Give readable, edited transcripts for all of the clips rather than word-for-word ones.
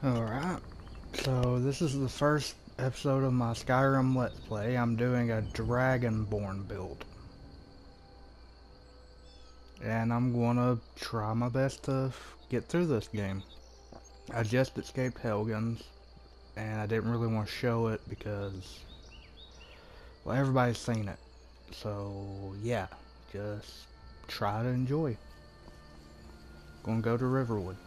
Alright, so this is the first episode of my Skyrim Let's Play. I'm doing a Dragonborn build. And I'm gonna try my best to get through this game. I just escaped Helgen's, and I didn't really want to show it because, well, everybody's seen it. So, yeah, just try to enjoy. Gonna go to Riverwood.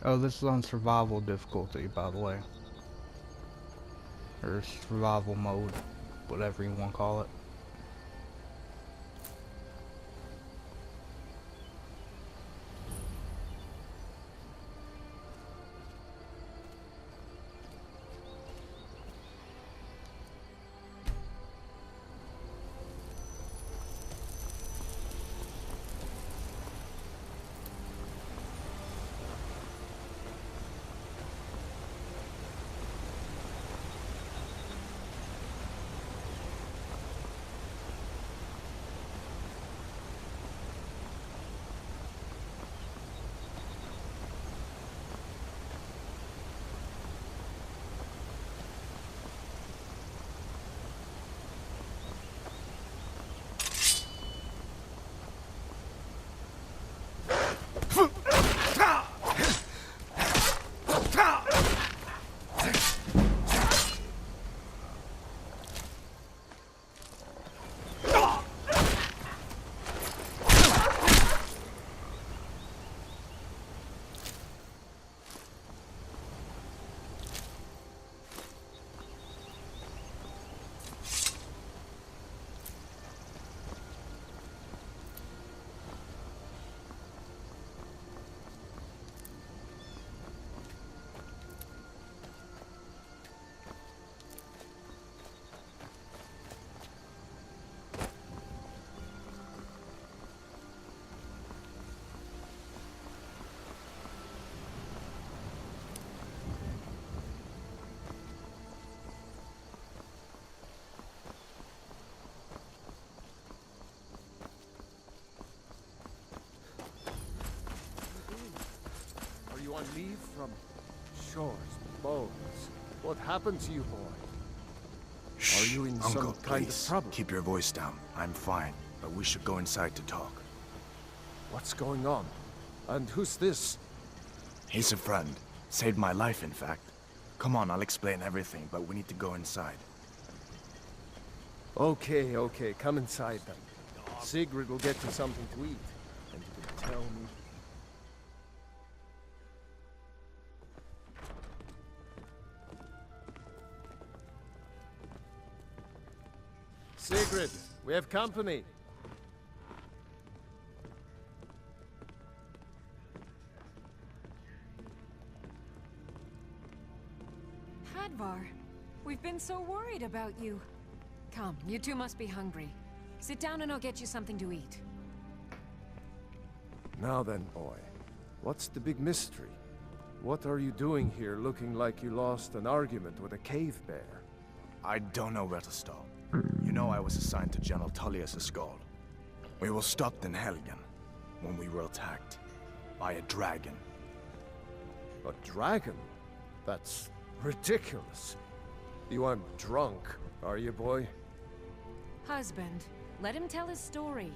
Oh, this is on survival difficulty, by the way. Or survival mode, whatever you want to call it. Are you on leave from shores, bones? What happened to you, boy? Shh, Are you in Uncle, some kind of please, trouble? keep your voice down. I'm fine, but we should go inside to talk. What's going on? And who's this? He's a friend. Saved my life, in fact. Come on, I'll explain everything, but we need to go inside. Okay, come inside then. Sigrid will get you something to eat, and you can tell me. Sigrid, we have company. Hadvar, we've been so worried about you. Come, you two must be hungry. Sit down and I'll get you something to eat. Now then, boy, what's the big mystery? What are you doing here looking like you lost an argument with a cave bear? I don't know where to start. You know I was assigned to General Tullius' Skull. We were stopped in Helgen when we were attacked by a dragon. A dragon? That's ridiculous. You aren't drunk, are you, boy? Husband, let him tell his story.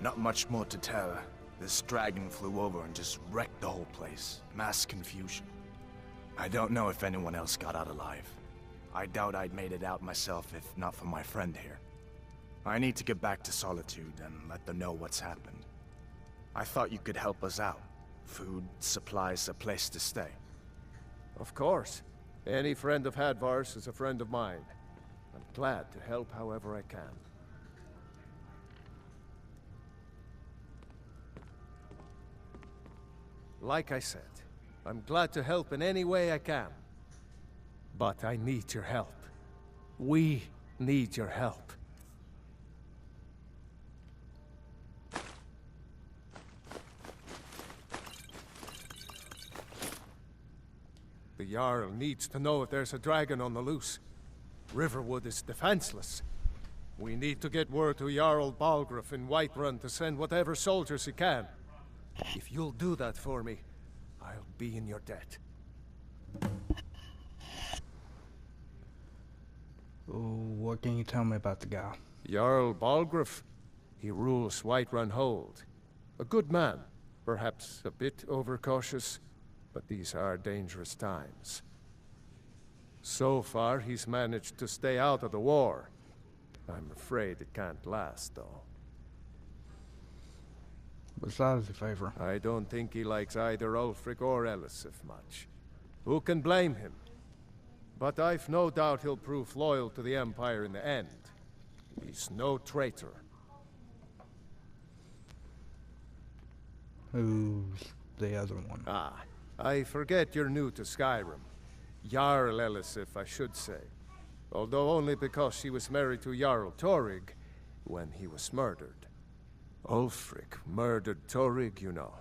Not much more to tell. This dragon flew over and just wrecked the whole place. Mass confusion. I don't know if anyone else got out alive. I doubt I'd made it out myself if not for my friend here. I need to get back to Solitude and let them know what's happened. I thought you could help us out. Food, supplies, a place to stay. Of course. Any friend of Hadvar's is a friend of mine. I'm glad to help however I can. Like I said, I'm glad to help in any way I can. But I need your help. We need your help. The Jarl needs to know if there's a dragon on the loose. Riverwood is defenseless. We need to get word to Jarl Balgruuf in Whiterun to send whatever soldiers he can. If you'll do that for me, I'll be in your debt. What can you tell me about the guy? Jarl Balgruuf. He rules Whiterun Hold. A good man, perhaps a bit overcautious, but these are dangerous times. So far, he's managed to stay out of the war. I'm afraid it can't last, though. Besides the favor. I don't think he likes either Ulfric or Elisif much. Who can blame him? But I've no doubt he'll prove loyal to the Empire in the end. He's no traitor. Who's the other one? Ah, I forget you're new to Skyrim. Jarl Elisif, I should say. Although only because she was married to Jarl Torygg when he was murdered. Ulfric murdered Torygg, you know.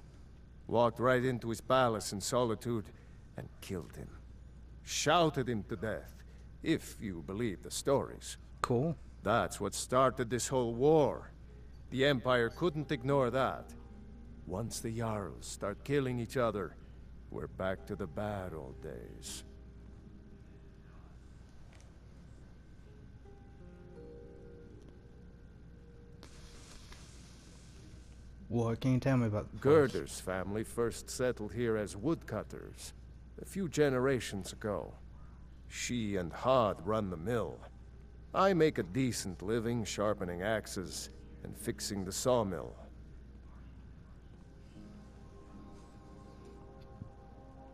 Walked right into his palace in Solitude and killed him. Shouted him to death, if you believe the stories. Cool. That's what started this whole war. The Empire couldn't ignore that. Once the Jarls start killing each other, we're back to the bad old days. What can you tell me about the place? Gerder's family first settled here as woodcutters a few generations ago. She and Hod run the mill. I make a decent living sharpening axes and fixing the sawmill.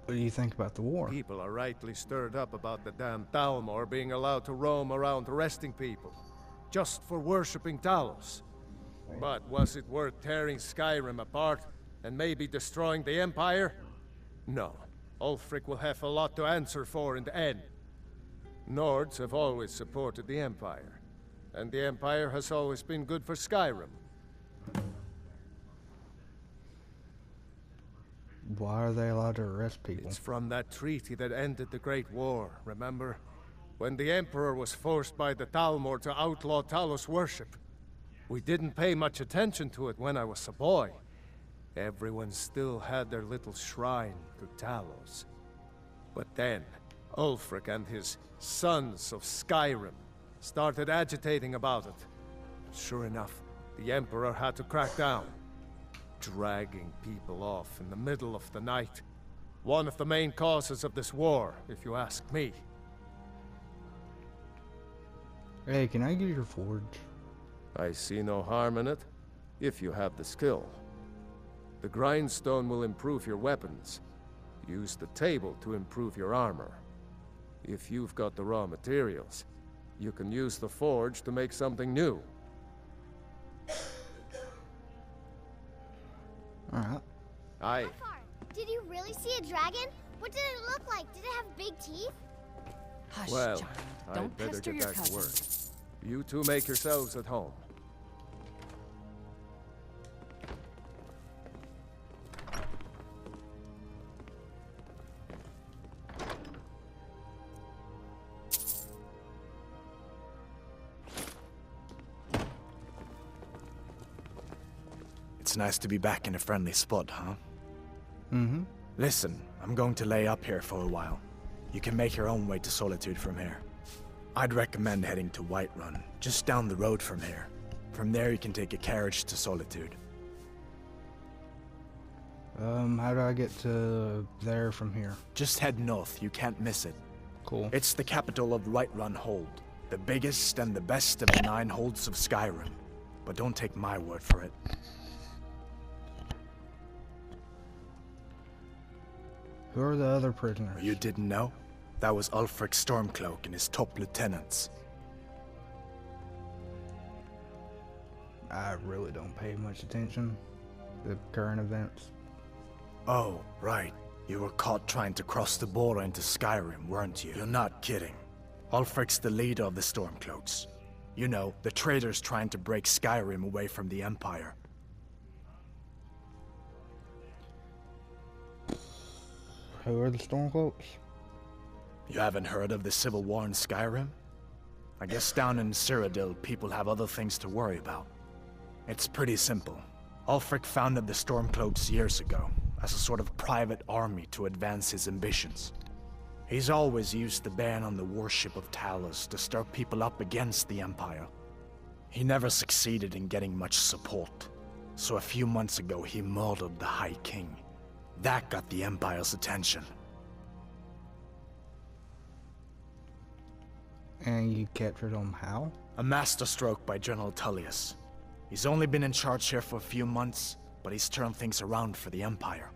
What do you think about the war? People are rightly stirred up about the damn Thalmor being allowed to roam around arresting people, just for worshipping Talos. But was it worth tearing Skyrim apart and maybe destroying the Empire? No. Ulfric will have a lot to answer for in the end. Nords have always supported the Empire, and the Empire has always been good for Skyrim. Why are they allowed to arrest people? It's from that treaty that ended the Great War, remember? When the Emperor was forced by the Thalmor to outlaw Talos worship. We didn't pay much attention to it when I was a boy. Everyone still had their little shrine to Talos. But then, Ulfric and his Sons of Skyrim started agitating about it. Sure enough, the Emperor had to crack down. Dragging people off in the middle of the night. One of the main causes of this war, if you ask me. Hey, can I get your forge? I see no harm in it, if you have the skill. The grindstone will improve your weapons. Use the table to improve your armor. If you've got the raw materials, you can use the forge to make something new. Alright. Aye. Did you really see a dragon? What did it look like? Did it have big teeth? Hush, Well, child. I'd Don't better pester get your back to work. cousin. You two make yourselves at home. It's nice to be back in a friendly spot, huh? Mm-hmm. Listen, I'm going to lay up here for a while. You can make your own way to Solitude from here. I'd recommend heading to Whiterun, just down the road from here. From there you can take a carriage to Solitude. How do I get to there from here? Just head north, you can't miss it. Cool. It's the capital of Whiterun Hold, the biggest and the best of the 9 holds of Skyrim. But don't take my word for it. Who are the other prisoners? You didn't know? That was Ulfric Stormcloak and his top lieutenants. I really don't pay much attention to current events. Oh, right. You were caught trying to cross the border into Skyrim, weren't you? You're not kidding. Ulfric's the leader of the Stormcloaks. You know, the traitors trying to break Skyrim away from the Empire. Who are the Stormcloaks? You haven't heard of the Civil War in Skyrim? I guess down in Cyrodiil, people have other things to worry about. It's pretty simple. Ulfric founded the Stormcloaks years ago, as a sort of private army to advance his ambitions. He's always used the ban on the worship of Talos to stir people up against the Empire. He never succeeded in getting much support, so a few months ago he murdered the High King. That got the Empire's attention. And you captured him how? A masterstroke by General Tullius. He's only been in charge here for a few months, but he's turned things around for the Empire.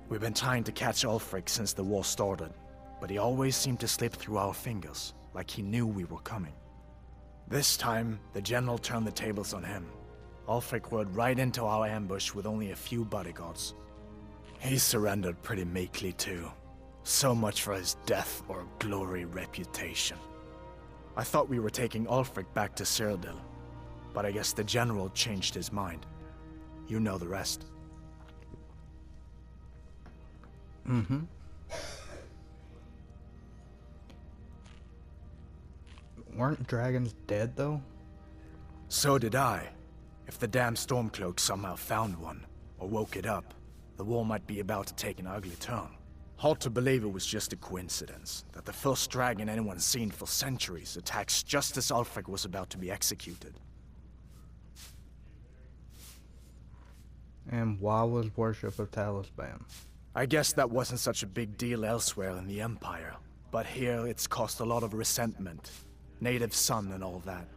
We've been trying to catch Ulfric since the war started, but he always seemed to slip through our fingers, like he knew we were coming. This time, the General turned the tables on him. Ulfric rode right into our ambush with only a few bodyguards. He surrendered pretty meekly too. So much for his death or glory reputation. I thought we were taking Ulfric back to Cyrodiil, but I guess the General changed his mind. You know the rest. Mm-hmm. Weren't dragons dead, though? So did I. If the damn Stormcloak somehow found one, or woke it up, the war might be about to take an ugly turn. Hard to believe it was just a coincidence, that the first dragon anyone's seen for centuries attacks just as Ulfric was about to be executed. And why was worship of Talos banned? I guess that wasn't such a big deal elsewhere in the Empire, but here it's caused a lot of resentment. Native son and all that.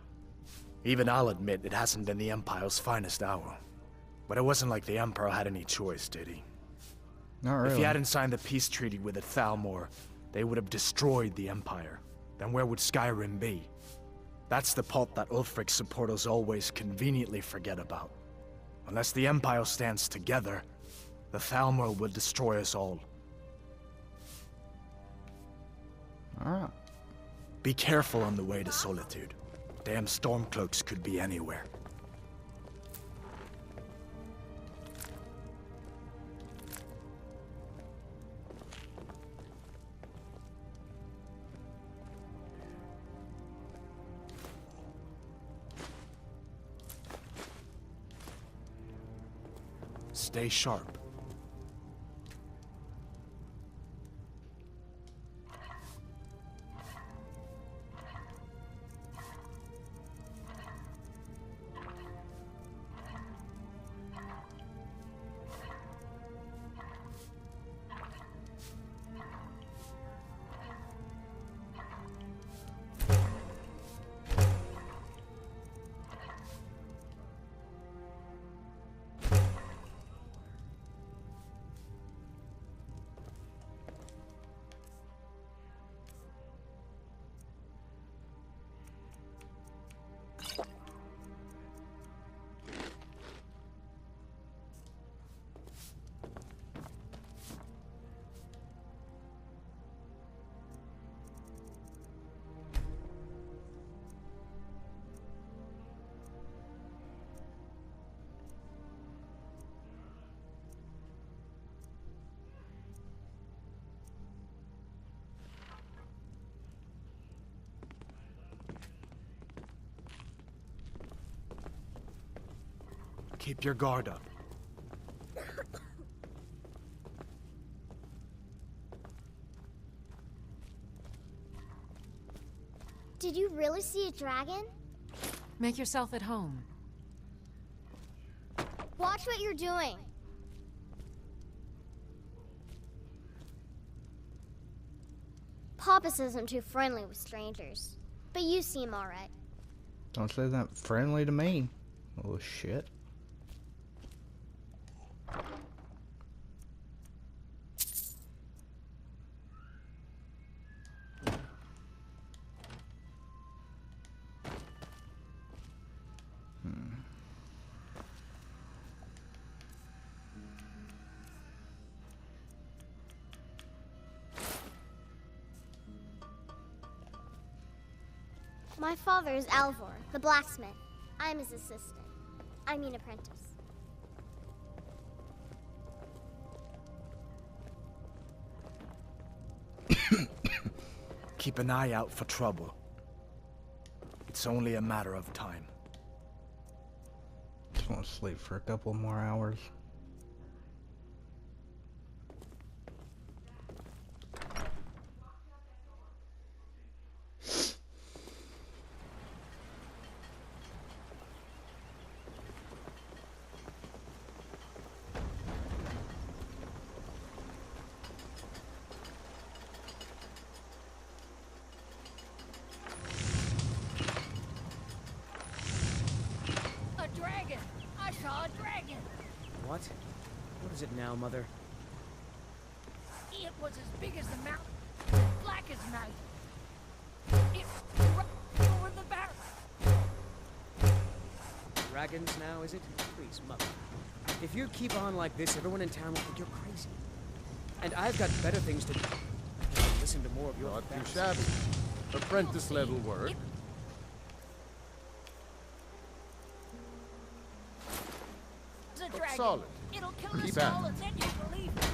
Even I'll admit it hasn't been the Empire's finest hour. But it wasn't like the Emperor had any choice, did he? Not really. If he hadn't signed the peace treaty with the Thalmor, they would have destroyed the Empire. Then where would Skyrim be? That's the part that Ulfric's supporters always conveniently forget about. Unless the Empire stands together, the Thalmor will destroy us all. Alright. Be careful on the way to Solitude. Damn Stormcloaks could be anywhere. Stay sharp. Keep your guard up. Did you really see a dragon? Make yourself at home. Watch what you're doing. Papa says I'm too friendly with strangers, but you seem alright. Don't say that friendly to me. Oh shit. My father is Alvor, the blacksmith. I'm his assistant. I mean apprentice. Keep an eye out for trouble. It's only a matter of time. Just want to sleep for a couple more hours. What? What is it now, Mother? It was as big as the mountain, black as night. It rushed over the barrel. Dragons now, is it? Please, Mother. If you keep on like this, everyone in town will think you're crazy. And I've got better things to do. Listen to more of your Not too fantasy. shabby. Apprentice level work. It's a Looks dragon. solid. It'll kill Keep us at all it. and then you believe it.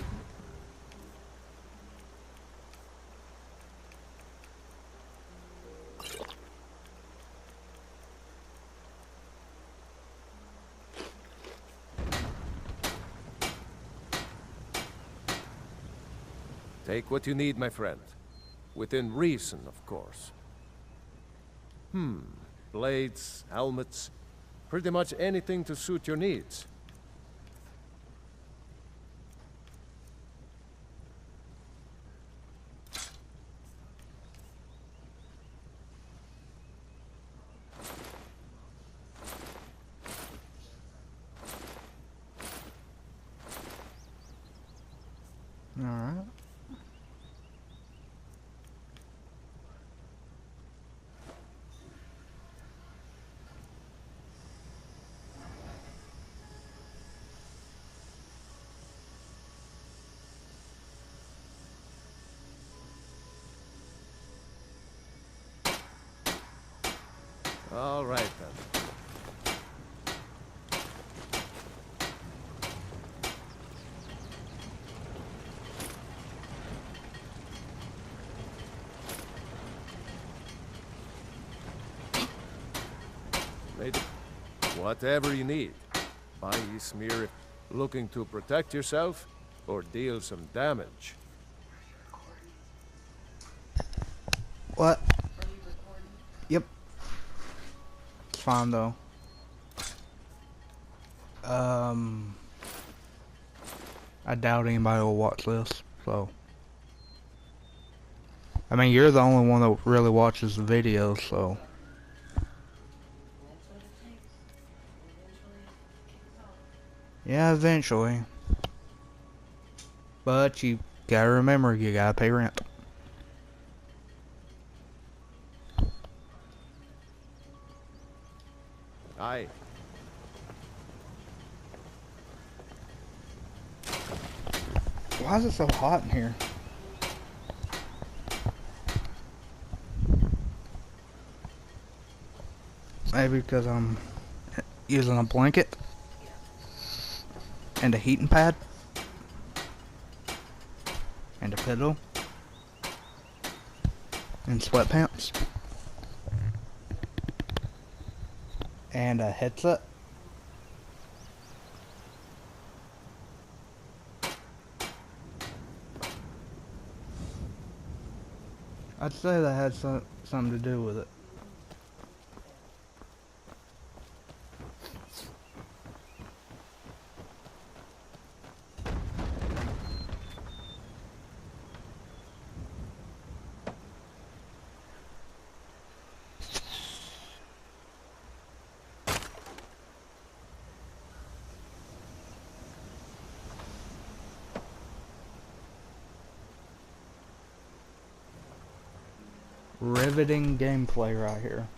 Take what you need, my friend. Within reason, of course. Blades, helmets, pretty much anything to suit your needs. Alright. All right, then. Made it. Whatever you need. Buy Ysmir if looking to protect yourself or deal some damage. What? Yep. It's fine though. I doubt anybody will watch this, so. I mean, you're the only one that really watches the videos, so. Yeah, eventually. But you gotta remember, you gotta pay rent. Aye. Why is it so hot in here? Maybe because I'm using a blanket and a heating pad and a pillow and sweatpants and a headset. I'd say that had something to do with it. Riveting gameplay right here.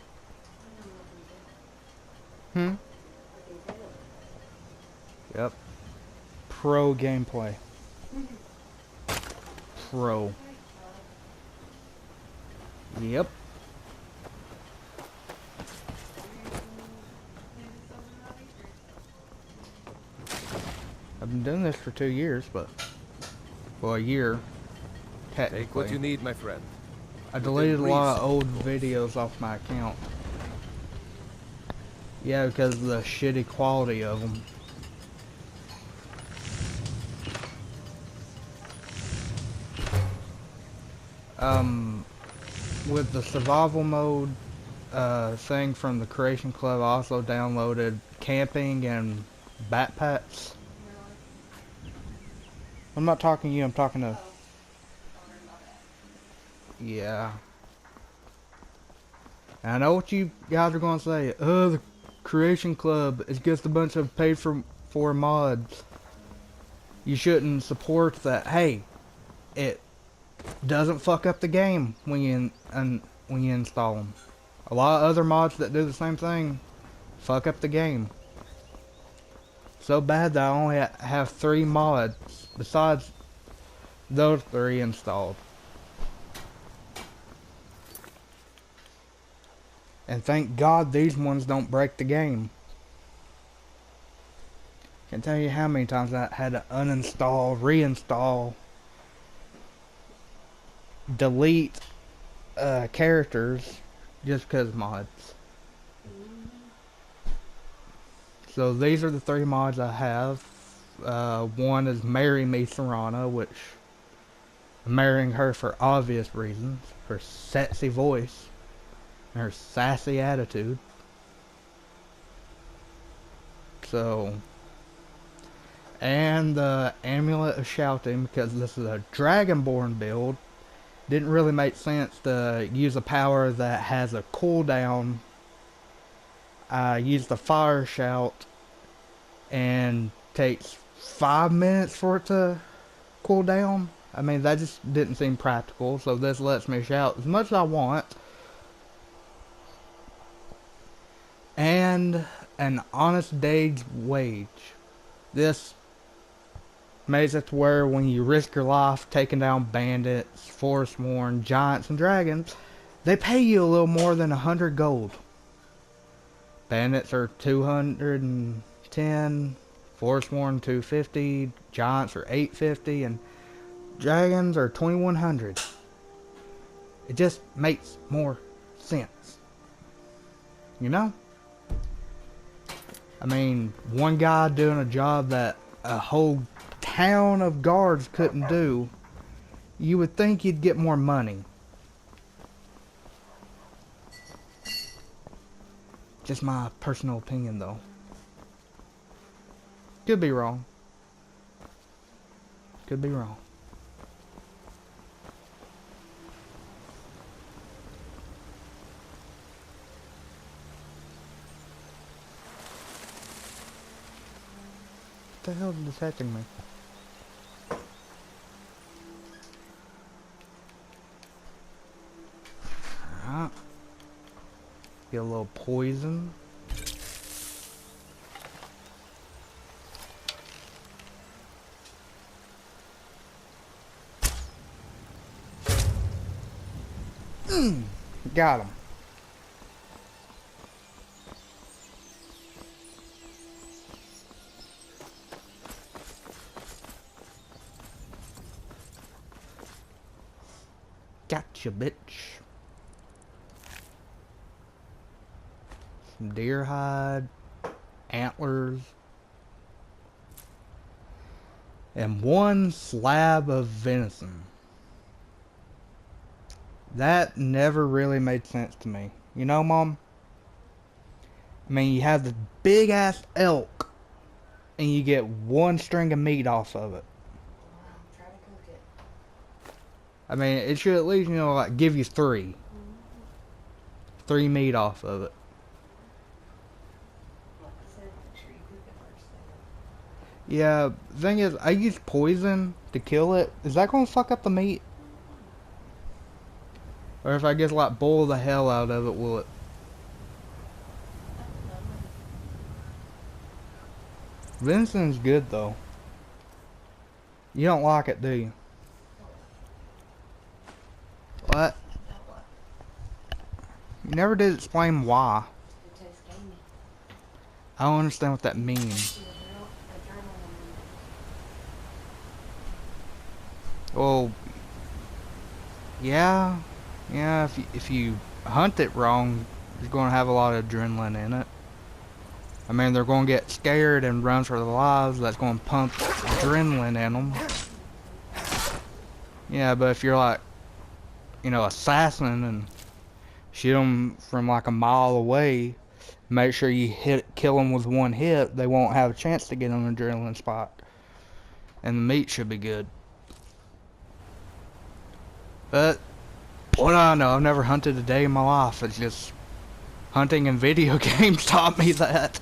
Yep. Pro gameplay. Pro. Yep. I've been doing this for 2 years, but well, a year technically. Take what you need, my friend. I deleted a lot of old videos off my account Yeah, because of the shitty quality of them. With the survival mode thing from the Creation Club, I also downloaded camping and backpacks. I'm not talking to you, I'm talking to... Yeah. And I know what you guys are going to say. Oh, the Creation Club is just a bunch of paid for mods. You shouldn't support that. Hey, it doesn't fuck up the game when you install them. A lot of other mods that do the same thing fuck up the game. So bad that I only have 3 mods besides those 3 installed. And thank God these ones don't break the game. Can't tell you how many times I had to uninstall, reinstall, delete characters just because mods. So these are the 3 mods I have. One is Marry Me Serana, which I'm marrying her for obvious reasons. Her sexy voice and her sassy attitude. So, and the Amulet of Shouting, because this is a Dragonborn build. Didn't really make sense to use a power that has a cooldown. I used the Fire Shout and takes 5 minutes for it to cool down. I mean, that just didn't seem practical, so this lets me shout as much as I want. And an honest day's wage. This makes it to where when you risk your life taking down bandits, Forsworn, giants, and dragons, they pay you a little more than 100 gold. Bandits are 210, Forsworn 250, giants are 850, and dragons are 2100. It just makes more sense. You know? I mean, one guy doing a job that a whole town of guards couldn't do, you would think you'd get more money. Just my personal opinion, though. Could be wrong. Could be wrong. What the hell is attaching me? Alright. Get a little poison. Got him. Gotcha, bitch. Some deer hide, antlers, and 1 slab of venison. That never really made sense to me. You know, Mom? I mean, you have this big ass elk, and you get 1 string of meat off of it. Try to cook it. I mean, it should at least, you know, like give you 3. 3 meat off of it. Like I said, make sure you cook it first thing. Yeah, the thing is, I use poison to kill it. Is that gonna fuck up the meat? Or if I just like boil the hell out of it, will it? Venison's good though. You don't like it, do you? What? You never did explain why. It tastes gamey. I don't understand what that means. Well, yeah, if you hunt it wrong, you're going to have a lot of adrenaline in it. I mean, they're going to get scared and run for their lives. That's going to pump adrenaline in them. Yeah, but if you're like, you know, assassin and shoot them from like a mile away, make sure you kill them with one hit, they won't have a chance to get an adrenaline spike. And the meat should be good. But, what do I know? I've never hunted a day in my life. It's just hunting in video games taught me that.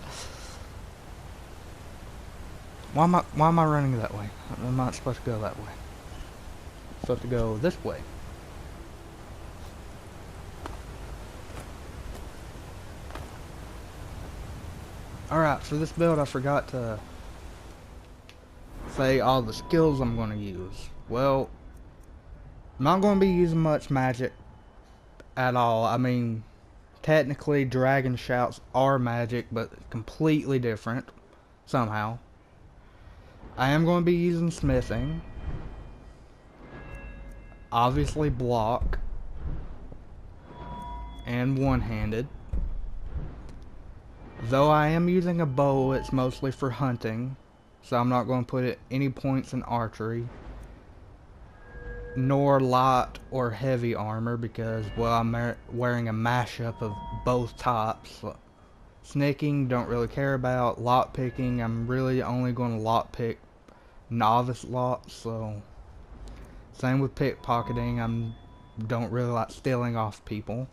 Why am I running that way? I'm not supposed to go that way. I'm supposed to go this way. Alright, for this build I forgot to say all the skills I'm going to use. Well, I'm not going to be using much magic at all. I mean, technically dragon shouts are magic, but completely different somehow. I am going to be using smithing. Obviously block. And one-handed. Though I am using a bow, it's mostly for hunting. So I'm not going to put any points in archery. Nor light or heavy armor because, well, I'm wearing a mashup of both types. Sneaking, don't really care about. Lockpicking, I'm really only going to lockpick novice locks, so same with pickpocketing. Don't really like stealing off people.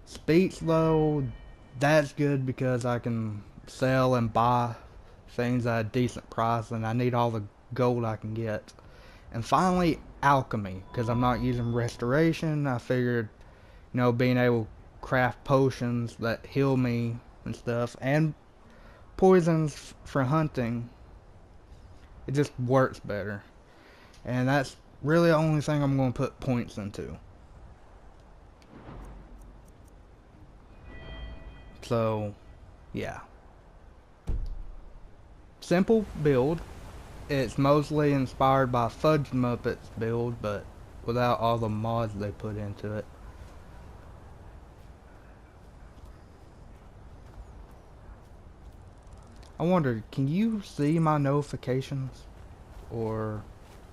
Speech though, that's good because I can sell and buy things at a decent price, and I need all the gold I can get. And finally, alchemy, because I'm not using restoration. I figured, you know, being able to craft potions that heal me and stuff, and poisons for hunting, it just works better. And that's really the only thing I'm going to put points into. So, yeah. Simple build. It's mostly inspired by Fudge Muppets build, but without all the mods they put into it. I wonder, can you see my notifications? Or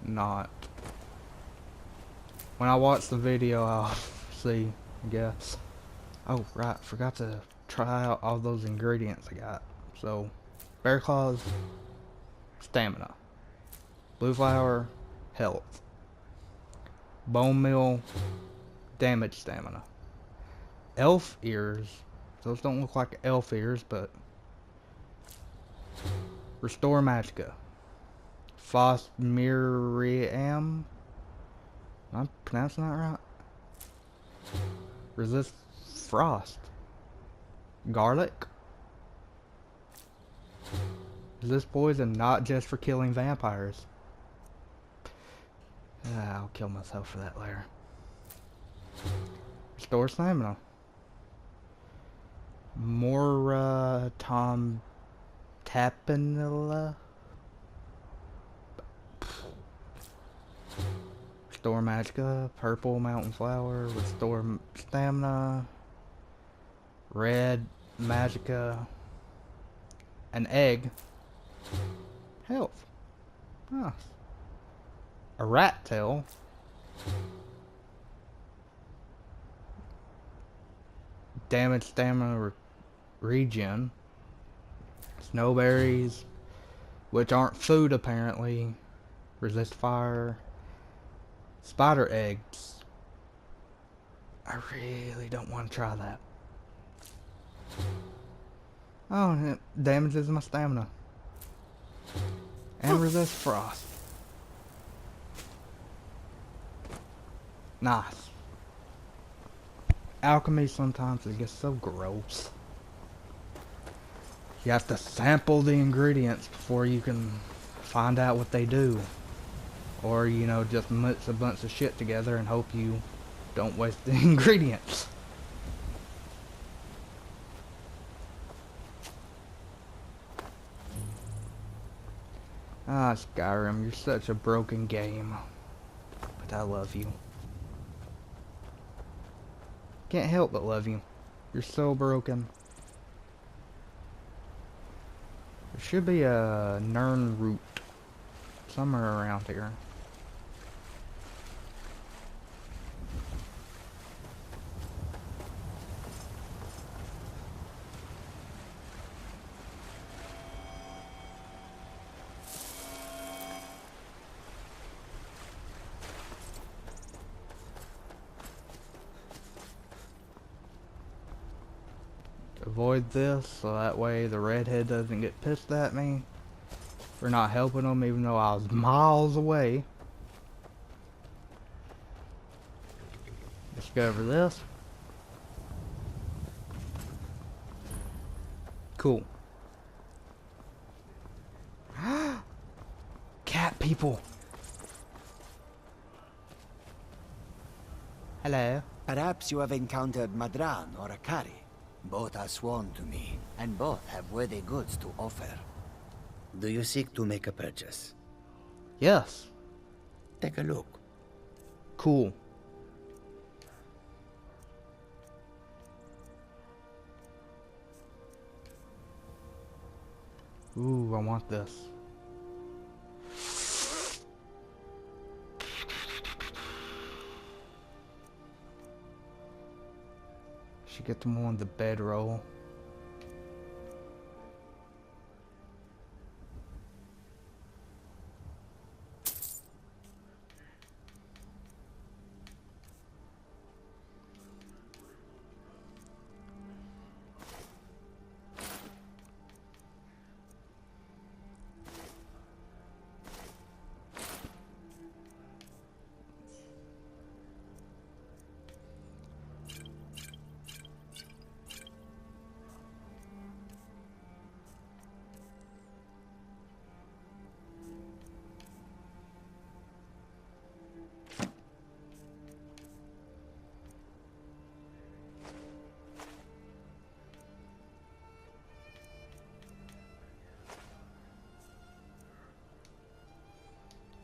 not? When I watch the video, I'll see, I guess. Oh, right, forgot to try out all those ingredients I got. So, bear claws, stamina. Blue flower, health. Bone meal, damage stamina. Elf ears. Those don't look like elf ears, but restore magicka. Phosmiriam. Am I pronouncing that right? Resist frost. Garlic. Is this poison not just for killing vampires? I'll kill myself for that later. Restore stamina. More Tom Tapinilla. Restore magicka. Purple mountain flower. Restore stamina. Red magicka. An egg. Health. Nice. A rat tail. Damage stamina regen. Snowberries, which aren't food apparently. Resist fire. Spider eggs. I really don't want to try that. Oh, it damages my stamina. And resist frost. Nice. Alchemy sometimes it gets so gross. You have to sample the ingredients before you can find out what they do. Or, you know, just mix a bunch of shit together and hope you don't waste the ingredients. Ah, Skyrim, you're such a broken game. But I love you. Can't help but love you. You're so broken. There should be a Nern route somewhere around here. Avoid this so that way the redhead doesn't get pissed at me for not helping him even though I was miles away. Discover this. Cool. Cat people. Hello. Perhaps you have encountered Madran or Akari. Both are sworn to me, and both have worthy goods to offer. Do you seek to make a purchase? Yes. Take a look. Cool. Ooh, I want this. Should get them on the bedroll.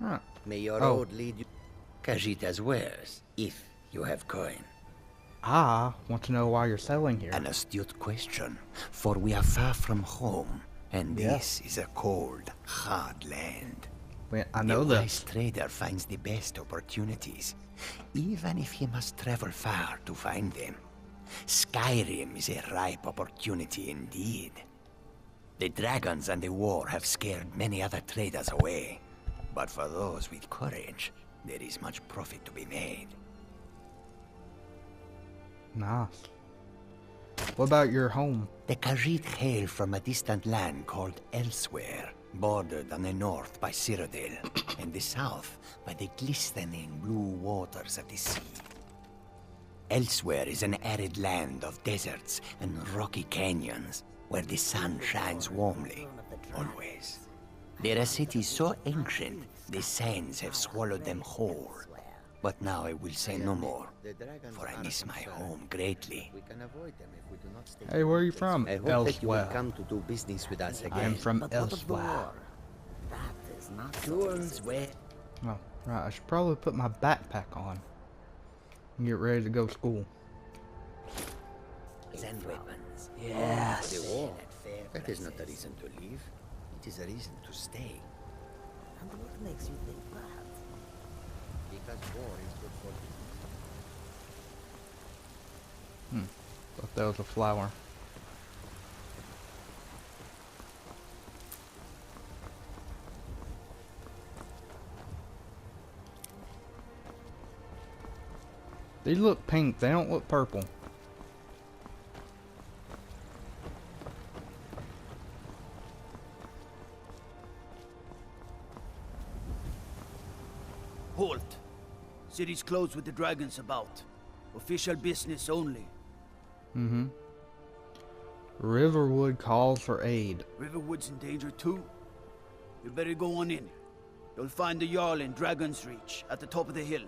Huh. May your Oh. road lead you... Khajiit's wares, if you have coin. I want to know why you're selling here. An astute question, for we are far from home, and Yeah. this is a cold, hard land. Wait, I know the this. wise trader finds the best opportunities, even if he must travel far to find them. Skyrim is a ripe opportunity indeed. The dragons and the war have scared many other traders away, but for those with courage, there is much profit to be made. Nice. What about your home? The Khajiit hail from a distant land called Elsewhere, bordered on the north by Cyrodiil, and the south by the glistening blue waters of the sea. Elsewhere is an arid land of deserts and rocky canyons, where the sun shines warmly, always. There are cities so ancient, the sands have swallowed them whole. But now I will say no more, for I miss my home greatly. Hey, where are you from? I hope that you will Elsewhere. come to do business with us again. I am from But what of the elsewhere. war? That is not yours, where... Oh, right. I should probably put my backpack on and get ready to go to school. And weapons. Yes. The war. That is not a reason to leave. It is a reason to stay. And what makes you think that? Because war is good for business. Thought that was a flower. These look pink. They don't look purple. Halt. City's closed with the dragons about. Official business only. Mm-hmm. Riverwood calls for aid. Riverwood's in danger too. You better go on in. You'll find the Jarl in Dragon's Reach, at the top of the hill.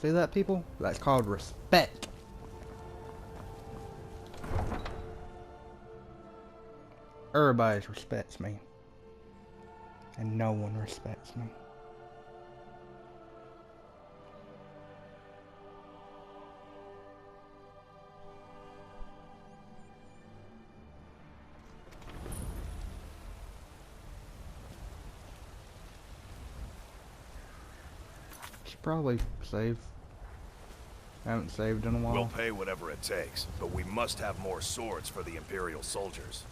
See that, people? That's called respect. Everybody respects me. And no one respects me. should probably save. I haven't saved in a while. We'll pay whatever it takes, but we must have more swords for the Imperial soldiers.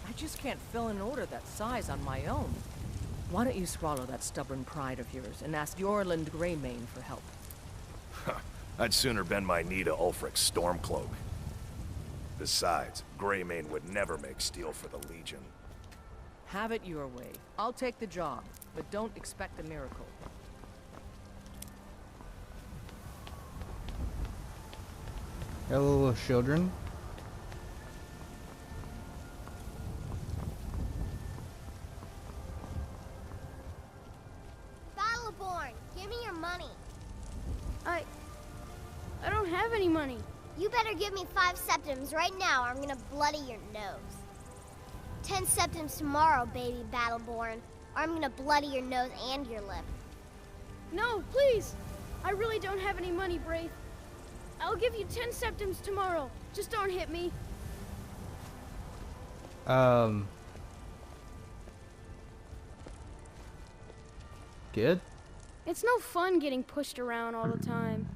I just can't fill an order that size on my own. Why don't you swallow that stubborn pride of yours and ask Yorland Greymane for help? I'd sooner bend my knee to Ulfric's Stormcloak. Besides, Greymane would never make steel for the Legion. Have it your way. I'll take the job, but don't expect a miracle. Hello, little children. Battleborn, give me your money. I don't have any money. You better give me 5 septims right now or I'm gonna bloody your nose. 10 septims tomorrow, baby Battleborn, or I'm gonna bloody your nose and your lip. No, please. I really don't have any money, Braith. I'll give you 10 septims tomorrow. Just don't hit me. Good? It's no fun getting pushed around all the time.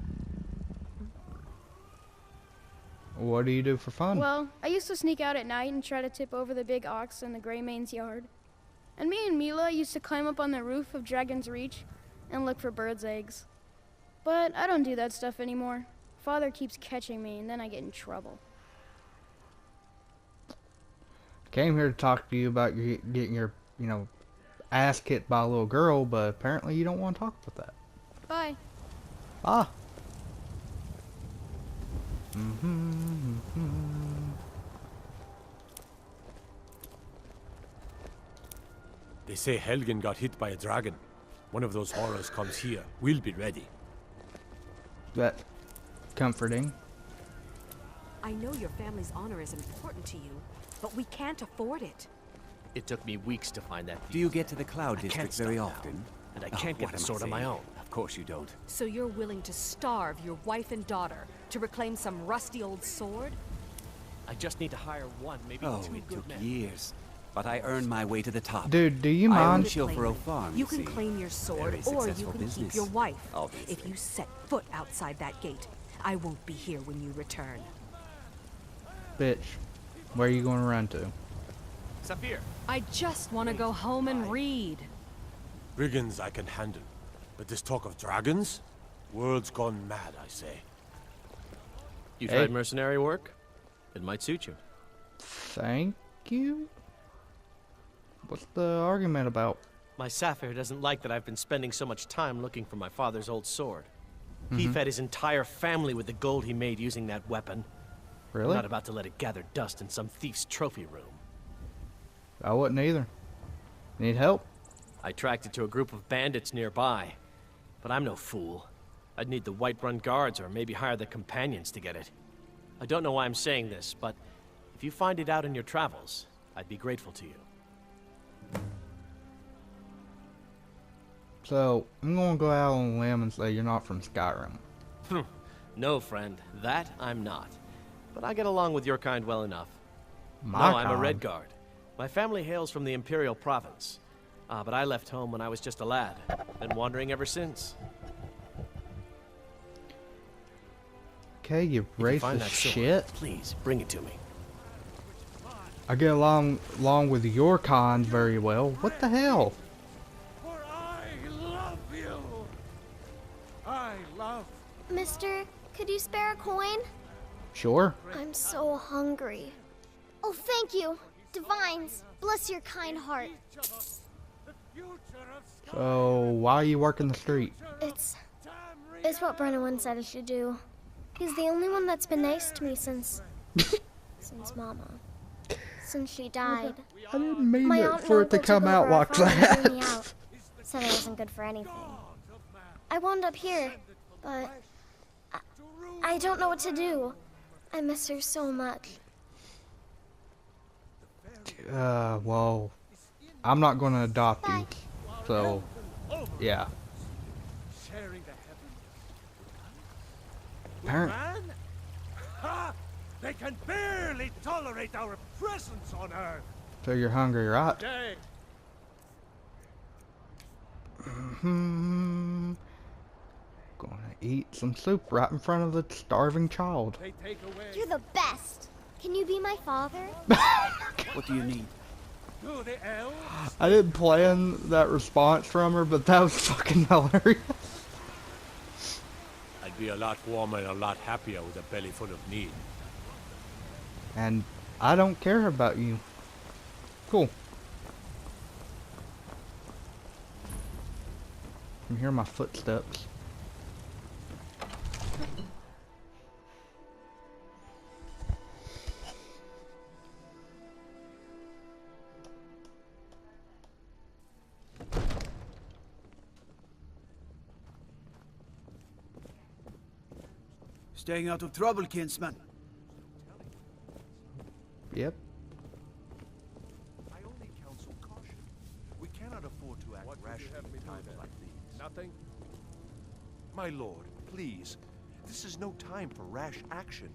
What do you do for fun? Well, I used to sneak out at night and try to tip over the big ox in the Greymane's yard. And me and Mila used to climb up on the roof of Dragon's Reach and look for birds' eggs. But I don't do that stuff anymore. Father keeps catching me and then I get in trouble. Came here to talk to you about getting your, ass kicked by a little girl, but apparently you don't want to talk about that. Bye. Ah. They say Helgen got hit by a dragon. One of those horrors comes here. We'll be ready. That's comforting. I know your family's honor is important to you, but we can't afford it. It took me weeks to find that. Do you get to the Cloud District very often? And I can't get the sword on my own. Of course you don't. So you're willing to starve your wife and daughter to reclaim some rusty old sword? I just need to hire one, maybe two it good took men. years. But I earned my way to the top. Dude, do you I own mind? Chilfero Farm, You can see. claim your sword, Very or you successful can business, keep your wife. obviously. If you set foot outside that gate, I won't be here when you return. Bitch, where are you going to run to? Saphir. I just want to go home and read. Brigands I can handle. But this talk of dragons? World's gone mad, I say. You Hey. tried mercenary work? It might suit you. Thank you? What's the argument about? My Saphir doesn't like that I've been spending so much time looking for my father's old sword. He fed his entire family with the gold he made using that weapon. Really? I'm not about to let it gather dust in some thief's trophy room. I wouldn't either. Need help? I tracked it to a group of bandits nearby. But I'm no fool. I'd need the Whiterun guards or maybe hire the companions to get it. I don't know why I'm saying this, but if you find it out in your travels, I'd be grateful to you. So, I'm going to go out on a limb and say you're not from Skyrim. No, friend. That I'm not. But I get along with your kind well enough. My No, I'm a kind. Red Guard. My family hails from the Imperial Province. But I left home when I was just a lad. Been wandering ever since. Okay, you If you find racist that sword, shit. please, bring it to me. I get along with your kind very well. What the hell? For I love you. I love. Mister, could you spare a coin? Sure. I'm so hungry. Oh, thank you. Divines, bless your kind heart. So, why are you working the street? It's what Brennan said I should do. He's the only one that's been nice to me since Mama. Since she died. I didn't mean My it aunt and for it to uncle come took out over our like farm and threw me that. out. Said I wasn't good for anything. I wound up here, but I don't know what to do. I miss her so much. Well, I'm not going to adopt you. So, yeah. Sharing the Apparent. man? Ha! They can barely tolerate our presence on Earth. So you're hungry, right? Day. eat some soup right in front of the starving child. You're the best. Can you be my father? What do you need? I didn't plan that response from her, but that was fucking hilarious. I'd be a lot warmer and a lot happier with a belly full of meat. And I don't care about you. Cool. I can hear my footsteps. Staying out of trouble, kinsman. Yep. I only counsel caution. We cannot afford to act rashly in times like these. Nothing? My lord, please. This is no time for rash action.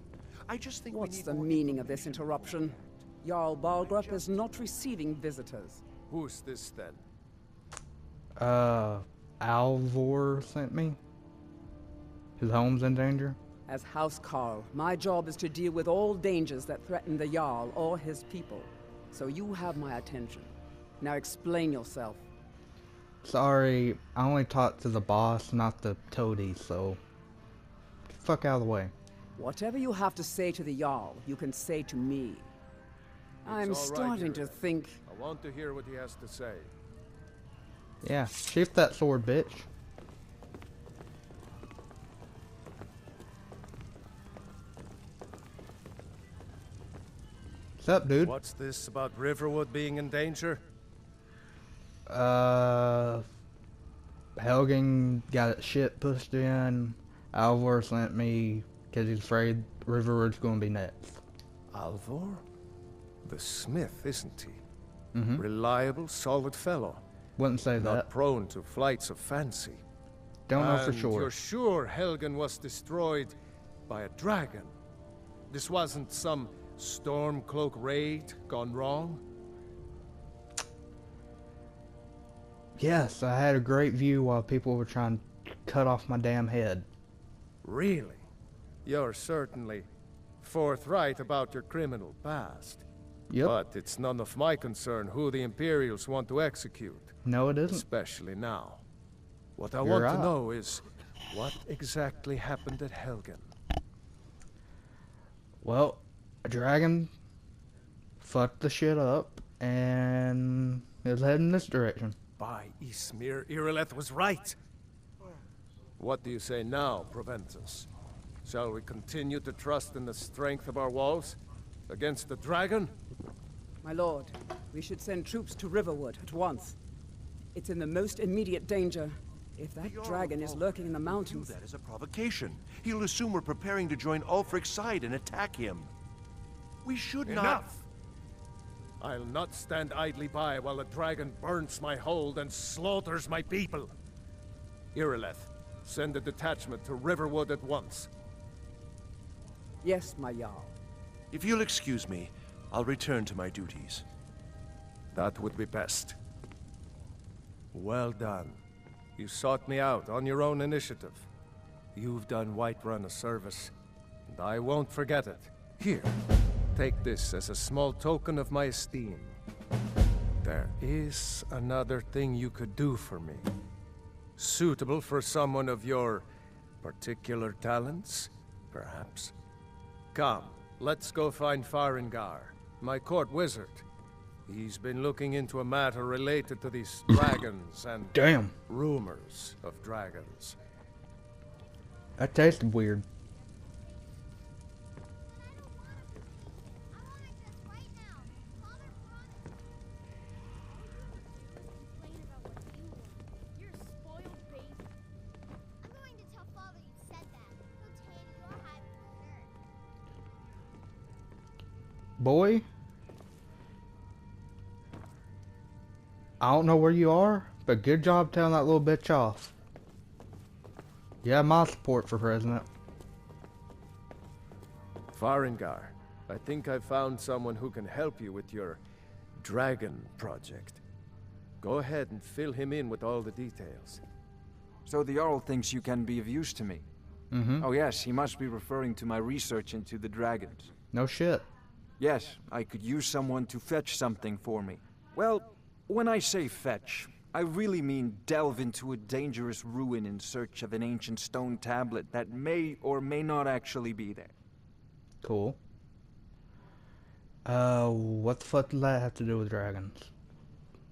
I just think What's we need the more meaning of this interruption? Jarl Balgrup is not receiving visitors. Who's this then? Alvor sent me. His home's in danger. As House Carl, my job is to deal with all dangers that threaten the Jarl or his people. So you have my attention. Now explain yourself. Sorry, I only talked to the boss, not the toady, so get the fuck out of the way. Whatever you have to say to the Jarl, you can say to me. I'm It's all right, starting to Uriel. think... I want to hear what he has to say. Yeah, shift that sword, bitch. What's up, dude? What's this about Riverwood being in danger? Helgen got its shit pushed in. Alvor sent me because he's afraid Riverwood's gonna be next. Alvor? The smith, isn't he? Mm-hmm. Reliable, solid fellow. Wouldn't say Not that. prone to flights of fancy. Don't know for And sure. You're sure Helgen was destroyed by a dragon? This wasn't some Stormcloak raid gone wrong? Yes, I had a great view while people were trying to cut off my damn head. Really? You're certainly forthright about your criminal past. Yep. But it's none of my concern who the Imperials want to execute. No, it isn't. Especially now. What I You're want right. to know is, what exactly happened at Helgen? Well, a dragon fucked the shit up and is heading this direction. By Ismir, Irileth was right. What do you say now, Proventus? Shall we continue to trust in the strength of our walls? Against the dragon? My lord, we should send troops to Riverwood at once. It's in the most immediate danger. If that dragon is lurking in the mountains... That is a provocation. He'll assume we're preparing to join Ulfric's side and attack him. We should not... Enough! I'll not stand idly by while the dragon burns my hold and slaughters my people. Irileth, send a detachment to Riverwood at once. Yes, my Jarl. If you'll excuse me, I'll return to my duties. That would be best. Well done. You sought me out on your own initiative. You've done Whiterun a service, and I won't forget it. Here, take this as a small token of my esteem. There is another thing you could do for me. Suitable for someone of your particular talents, perhaps. Come, let's go find Farengar, my court wizard. He's been looking into a matter related to these dragons and Damn. rumors of dragons. That tasted weird. Boy, I don't know where you are, but good job telling that little bitch off. You have my support for president. Farengar, I think I've found someone who can help you with your dragon project. Go ahead and fill him in with all the details. So the Jarl thinks you can be of use to me. Mm-hmm. Oh yes, he must be referring to my research into the dragons. No shit. Yes, I could use someone to fetch something for me. Well, when I say fetch, I really mean delve into a dangerous ruin in search of an ancient stone tablet that may or may not actually be there. Cool. What the fuck does that have to do with dragons?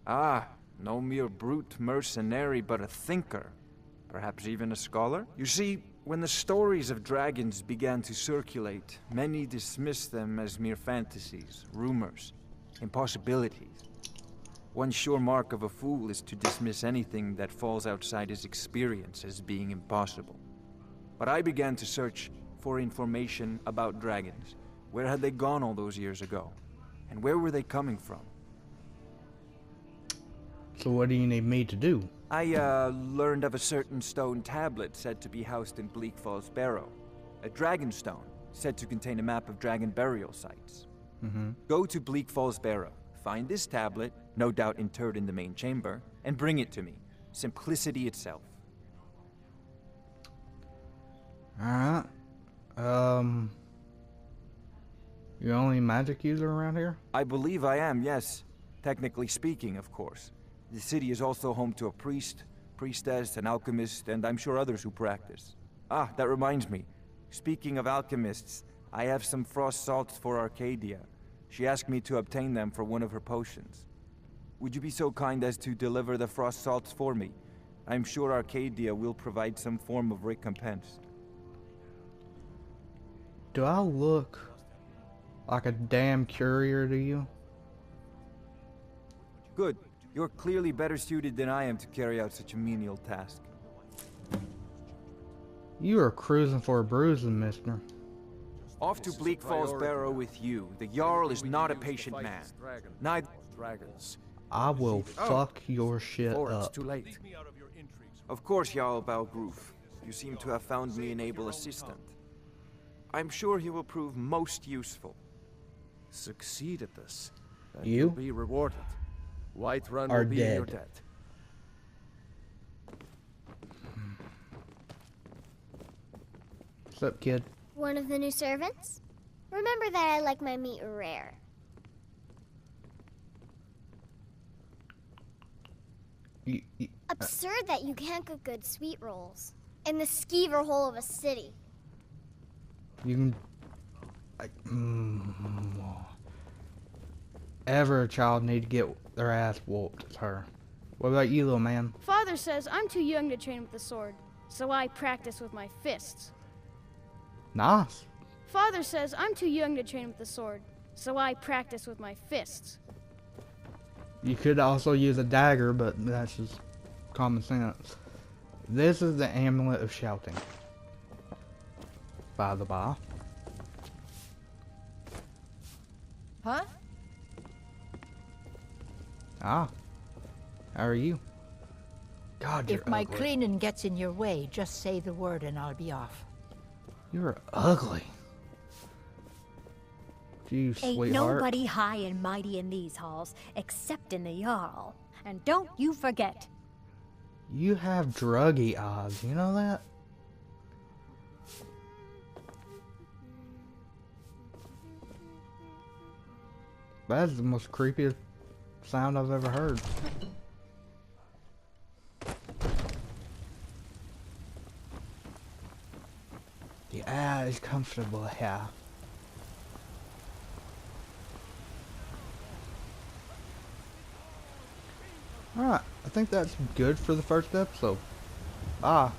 Ah, no mere brute mercenary, but a thinker. Perhaps even a scholar? You see, when the stories of dragons began to circulate, many dismissed them as mere fantasies, rumors, impossibilities. One sure mark of a fool is to dismiss anything that falls outside his experience as being impossible. But I began to search for information about dragons. Where had they gone all those years ago? And where were they coming from? So what do you need me to do? I, learned of a certain stone tablet said to be housed in Bleak Falls Barrow. A dragon stone, said to contain a map of dragon burial sites. Mm-hmm. Go to Bleak Falls Barrow, find this tablet, no doubt interred in the main chamber, and bring it to me. Simplicity itself. Alright. You only magic user around here? I believe I am, yes. Technically speaking, of course. The city is also home to a priest, priestess, an alchemist, and I'm sure others who practice. Ah, that reminds me. Speaking of alchemists, I have some frost salts for Arcadia. She asked me to obtain them for one of her potions. Would you be so kind as to deliver the frost salts for me? I'm sure Arcadia will provide some form of recompense. Do I look like a damn courier to you? Good. You're clearly better suited than I am to carry out such a menial task. You are cruising for a bruising, mister. Off to Bleak Falls Barrow with you. The Jarl is not a patient man. Neither dragons. I will fuck your shit It's up. too late. Of course, Jarl Balgroof. You seem to have found me an able assistant. I'm sure he will prove most useful. Succeed at this, and You you'll be rewarded. Whiterun are will be in your dead. debt. What's up, kid? One of the new servants? Remember that I like my meat rare. Absurd that you can't cook good sweet rolls in the skeever hole of a city. You can... Ever a child need to get their ass whooped, it's her. What about you, little man? Father says I'm too young to train with the sword, so I practice with my fists. Nice. Father says I'm too young to train with the sword, so I practice with my fists. You could also use a dagger, but that's just common sense. This is the amulet of shouting. By the by. Huh? Ah. How are you? God, you're If my ugly. cleaning gets in your way, just say the word and I'll be off. You're ugly. You Ain't sweetheart. nobody high and mighty in these halls, except in the Jarl. And don't you forget. You have druggy eyes, you know that? That's the most creepiest sound I've ever heard. The air is comfortable here. Alright, I think that's good for the first episode. Bye.